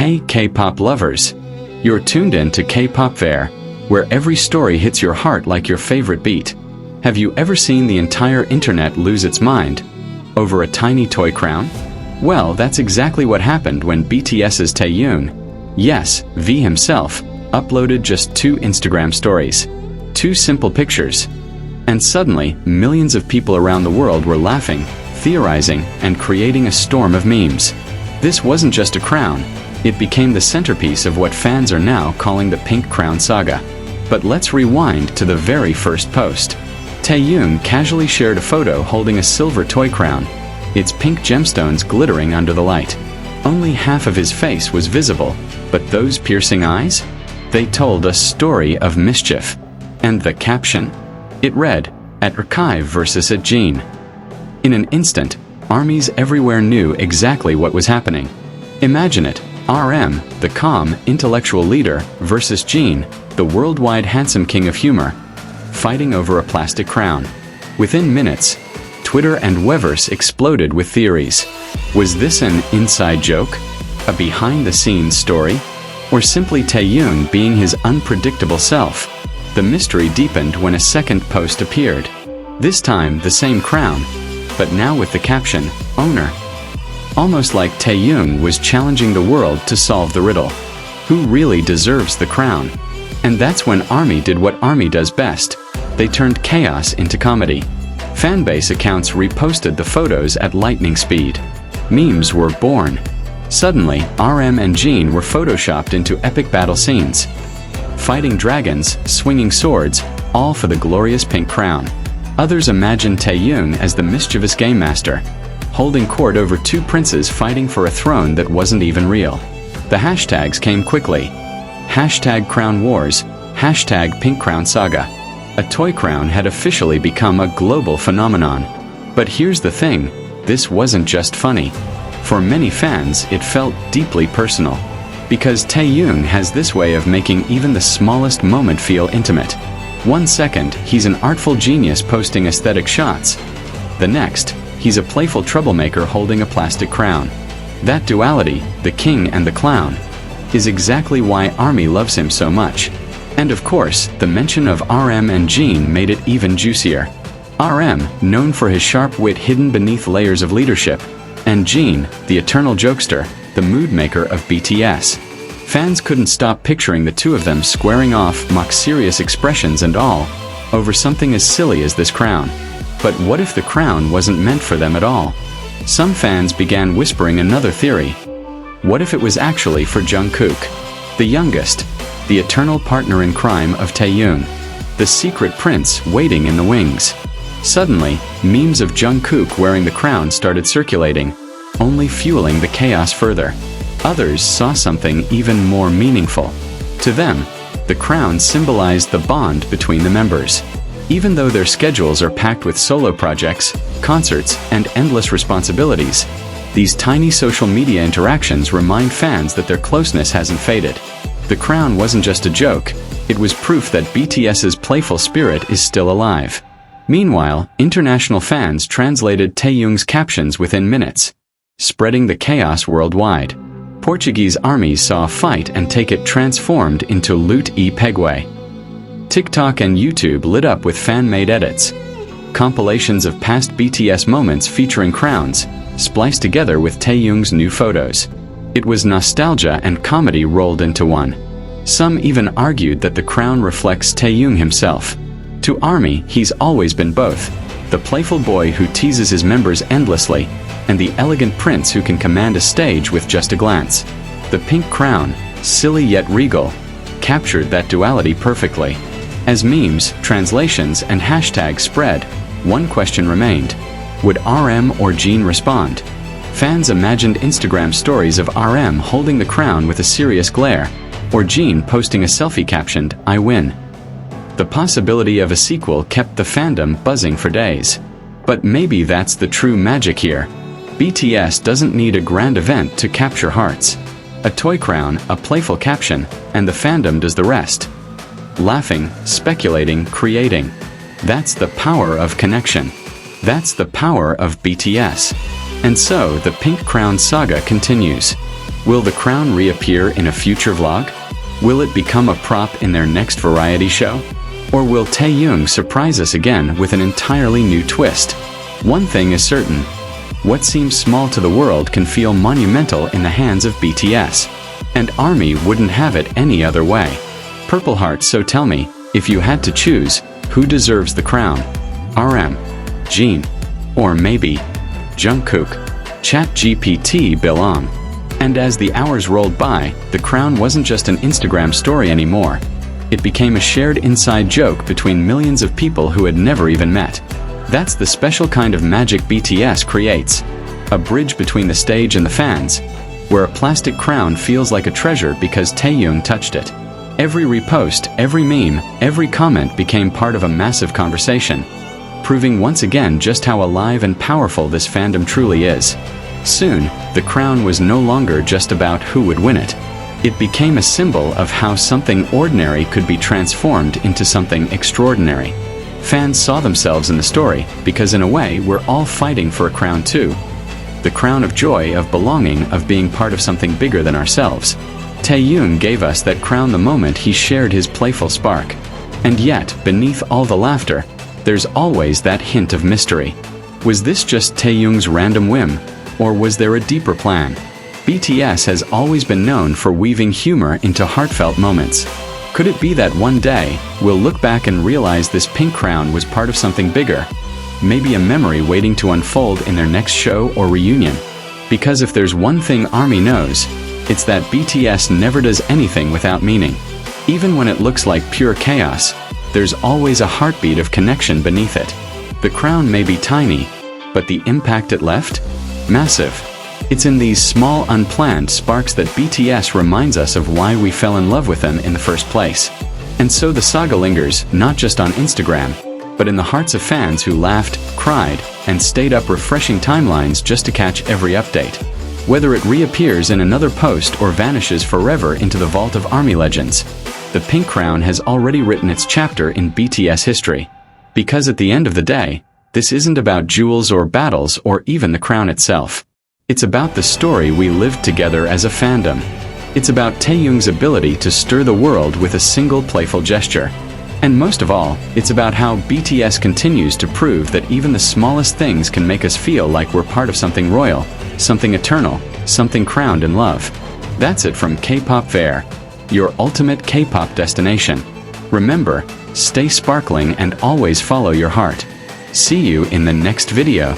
Hey K-pop lovers! You're tuned in to K-pop Fair, where every story hits your heart like your favorite beat. Have you ever seen the entire internet lose its mind over a tiny toy crown? Well, that's exactly what happened when BTS's Taehyung, yes, V himself, uploaded just 2 Instagram stories. 2 simple pictures. And suddenly, millions of people around the world were laughing, theorizing, and creating a storm of memes. This wasn't just a crown, it became the centerpiece of what fans are now calling the Pink Crown saga. But let's rewind to the very first post. Taehyung casually shared a photo holding a silver toy crown, its pink gemstones glittering under the light. Only half of his face was visible, but those piercing eyes? They told a story of mischief. And the caption? It read, "At Archive versus at Jean." In an instant, armies everywhere knew exactly what was happening. Imagine it, RM, the calm, intellectual leader, versus Jean, the worldwide handsome king of humor, fighting over a plastic crown. Within minutes, Twitter and Weverse exploded with theories. Was this an inside joke? A behind-the-scenes story? Or simply Taehyung being his unpredictable self? The mystery deepened when a second post appeared. This time, the same crown, but now with the caption, "Owner." Almost like Taehyung was challenging the world to solve the riddle. Who really deserves the crown? And that's when ARMY did what ARMY does best. They turned chaos into comedy. Fanbase accounts reposted the photos at lightning speed. Memes were born. Suddenly, RM and Jean were photoshopped into epic battle scenes. Fighting dragons, swinging swords, all for the glorious pink crown. Others imagined Taehyung as the mischievous game master, holding court over 2 princes fighting for a throne that wasn't even real. The hashtags came quickly. Hashtag Crown Wars, hashtag Pink Crown Saga. A toy crown had officially become a global phenomenon. But here's the thing, this wasn't just funny. For many fans, it felt deeply personal. Because Taehyung has this way of making even the smallest moment feel intimate. 1 second, he's an artful genius posting aesthetic shots. The next, he's a playful troublemaker holding a plastic crown. That duality, the king and the clown, is exactly why ARMY loves him so much. And of course, the mention of RM and Jean made it even juicier. RM, known for his sharp wit hidden beneath layers of leadership, and Jean, the eternal jokester, the mood maker of BTS. Fans couldn't stop picturing the 2 of them squaring off, mock serious expressions and all, over something as silly as this crown. But what if the crown wasn't meant for them at all? Some fans began whispering another theory. What if it was actually for Jungkook, the youngest, the eternal partner in crime of Taehyung, the secret prince waiting in the wings? Suddenly, memes of Jungkook wearing the crown started circulating, only fueling the chaos further. Others saw something even more meaningful. To them, the crown symbolized the bond between the members. Even though their schedules are packed with solo projects, concerts, and endless responsibilities, these tiny social media interactions remind fans that their closeness hasn't faded. The crown wasn't just a joke, it was proof that BTS's playful spirit is still alive. Meanwhile, international fans translated Taehyung's captions within minutes, spreading the chaos worldwide. Portuguese armies saw a fight and take it transformed into Lute e Pegway. TikTok and YouTube lit up with fan-made edits. Compilations of past BTS moments featuring crowns, spliced together with Taehyung's new photos. It was nostalgia and comedy rolled into one. Some even argued that the crown reflects Taehyung himself. To ARMY, he's always been both. The playful boy who teases his members endlessly, and the elegant prince who can command a stage with just a glance. The pink crown, silly yet regal, captured that duality perfectly. As memes, translations, and hashtags spread, one question remained. Would RM or Jean respond? Fans imagined Instagram stories of RM holding the crown with a serious glare, or Jean posting a selfie captioned, "I win." The possibility of a sequel kept the fandom buzzing for days. But maybe that's the true magic here. BTS doesn't need a grand event to capture hearts. A toy crown, a playful caption, and the fandom does the rest. Laughing, speculating, creating. That's the power of connection. That's the power of BTS. And so the Pink Crown saga continues. Will the crown reappear in a future vlog? Will it become a prop in their next variety show? Or will Taehyung surprise us again with an entirely new twist? One thing is certain. What seems small to the world can feel monumental in the hands of BTS. And ARMY wouldn't have it any other way. Purple Heart, so tell me, if you had to choose, who deserves the crown? RM, Jin, or maybe Jungkook? ChatGPT belong. And as the hours rolled by, the crown wasn't just an Instagram story anymore. It became a shared inside joke between millions of people who had never even met. That's the special kind of magic BTS creates. A bridge between the stage and the fans, where a plastic crown feels like a treasure because Taehyung touched it. Every repost, every meme, every comment became part of a massive conversation, proving once again just how alive and powerful this fandom truly is. Soon, the crown was no longer just about who would win it. It became a symbol of how something ordinary could be transformed into something extraordinary. Fans saw themselves in the story because in a way we're all fighting for a crown too. The crown of joy, of belonging, of being part of something bigger than ourselves. Taehyung gave us that crown the moment he shared his playful spark. And yet, beneath all the laughter, there's always that hint of mystery. Was this just Taehyung's random whim? Or was there a deeper plan? BTS has always been known for weaving humor into heartfelt moments. Could it be that one day, we'll look back and realize this pink crown was part of something bigger? Maybe a memory waiting to unfold in their next show or reunion? Because if there's one thing ARMY knows, it's that BTS never does anything without meaning. Even when it looks like pure chaos, there's always a heartbeat of connection beneath it. The crown may be tiny, but the impact it left? Massive. It's in these small unplanned sparks that BTS reminds us of why we fell in love with them in the first place. And so the saga lingers, not just on Instagram, but in the hearts of fans who laughed, cried, and stayed up refreshing timelines just to catch every update. Whether it reappears in another post or vanishes forever into the vault of ARMY legends, the pink crown has already written its chapter in BTS history. Because at the end of the day, this isn't about jewels or battles or even the crown itself. It's about the story we lived together as a fandom. It's about Taehyung's ability to stir the world with a single playful gesture. And most of all, it's about how BTS continues to prove that even the smallest things can make us feel like we're part of something royal, something eternal, something crowned in love. That's it from Kpop Fair, your ultimate K-pop destination. Remember, stay sparkling and always follow your heart. See you in the next video.